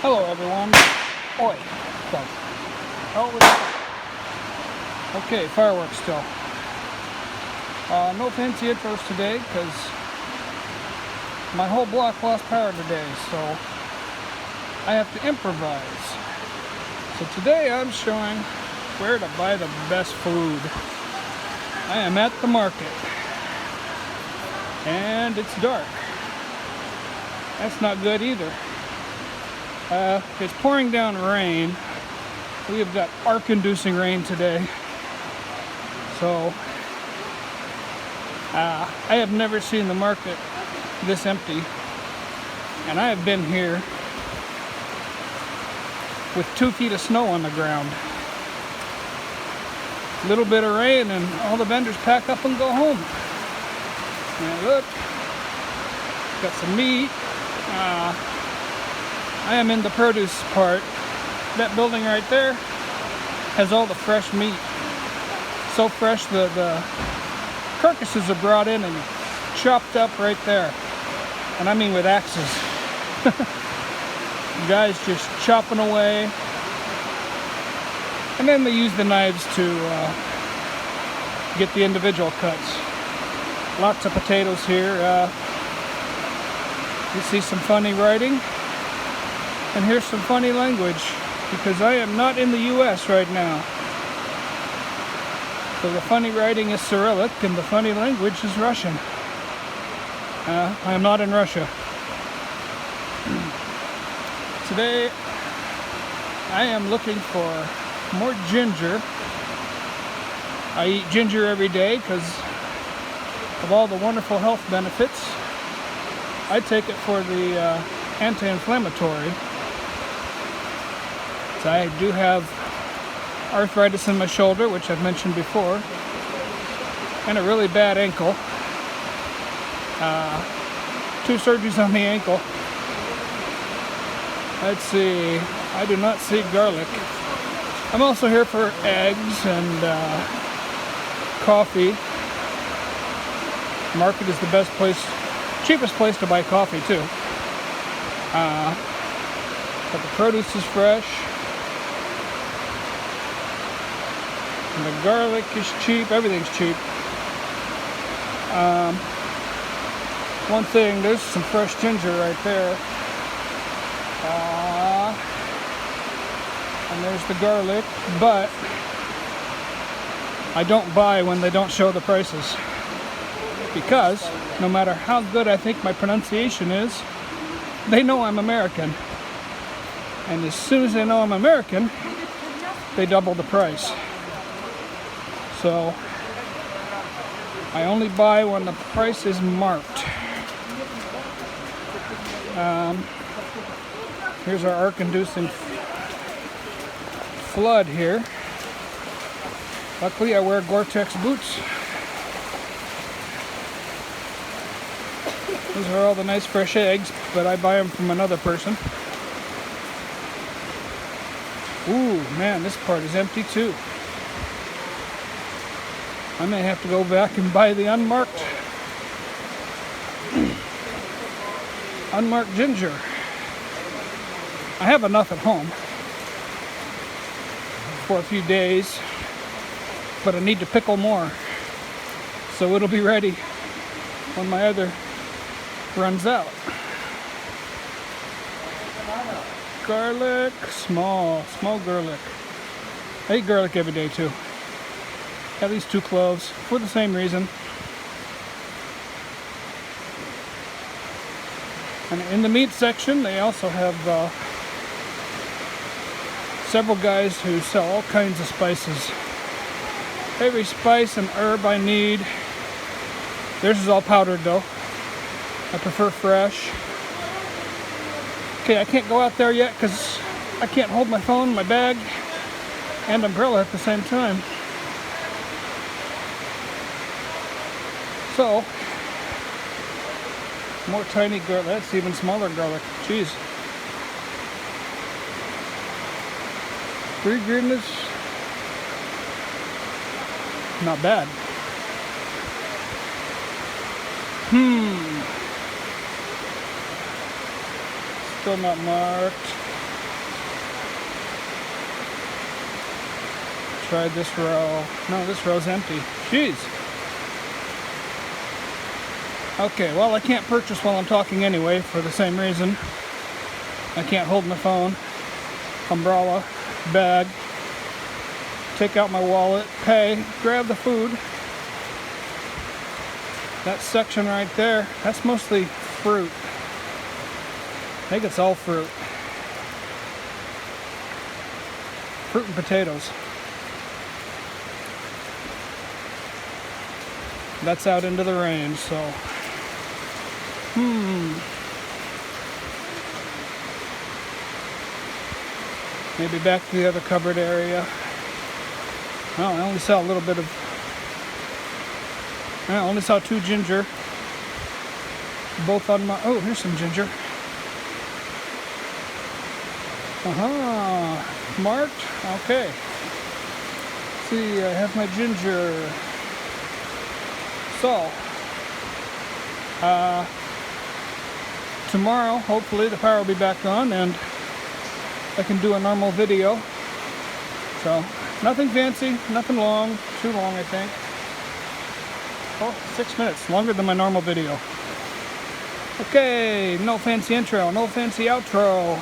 Hello everyone. Oi. Close. Oh, okay, fireworks still. No fancy intros today because my whole block lost power today, so I have to improvise. So today I'm showing where to buy the best food. I am at the market and it's dark. That's not good either. It's pouring down rain. We have got arc-inducing rain today. So I have never seen the market this empty. And I have been here with 2 feet of snow on the ground. A little bit of rain and all the vendors pack up and go home. And look, got some meat. I am in the produce part. That building right there has all the fresh meat. So fresh the carcasses are brought in and chopped up right there. And I mean with axes. Guys just chopping away. And then they use the knives to get the individual cuts. Lots of potatoes here. You see some funny writing. And here's some funny language, because I am not in the US right now. So the funny writing is Cyrillic and the funny language is Russian. I am not in Russia. Today I am looking for more ginger. I eat ginger every day because of all the wonderful health benefits. I take it for the anti-inflammatory. I do have arthritis in my shoulder, which I've mentioned before, and a really bad ankle. 2 surgeries on the ankle. Let's see, I do not see garlic. I'm also here for eggs and coffee. Market is the best place, cheapest place to buy coffee too. But the produce is fresh. And the garlic is cheap, everything's cheap. One thing, there's some fresh ginger right there. And there's the garlic, but I don't buy when they don't show the prices. Because no matter how good I think my pronunciation is, they know I'm American. And as soon as they know I'm American, they double the price. So I only buy when the price is marked. Here's our arc-inducing flood here. Luckily I wear Gore-Tex boots. These are all the nice fresh eggs, but I buy them from another person. Ooh, man, this part is empty too. I may have to go back and buy the unmarked ginger. I have enough at home for a few days, but I need to pickle more. So it'll be ready when my other runs out. Garlic, small garlic. I eat garlic every day too. At least 2 cloves for the same reason. And in the meat section, they also have several guys who sell all kinds of spices. Every spice and herb I need. Theirs is all powdered though. I prefer fresh. Okay, I can't go out there yet because I can't hold my phone, my bag, and umbrella at the same time. So, more tiny garlic. That's even smaller garlic. Jeez. 3 goodness. Not bad. Still not marked. Try this row. No, this row's empty. Jeez. Okay, well, I can't purchase while I'm talking anyway, for the same reason. I can't hold my phone, umbrella, bag, take out my wallet, pay, grab the food. That section right there, that's mostly fruit. I think it's all fruit. Fruit and potatoes. That's out into the range, so. Maybe back to the other cupboard area. Well, I only saw a little bit of. I only saw 2 ginger. Both on my. Oh, here's some ginger. Marked. Okay. Let's see, I have my ginger. So, tomorrow, hopefully, the power will be back on and I can do a normal video. So, nothing fancy, nothing long, too long, I think. Oh, 6 minutes, longer than my normal video. Okay, no fancy intro, no fancy outro.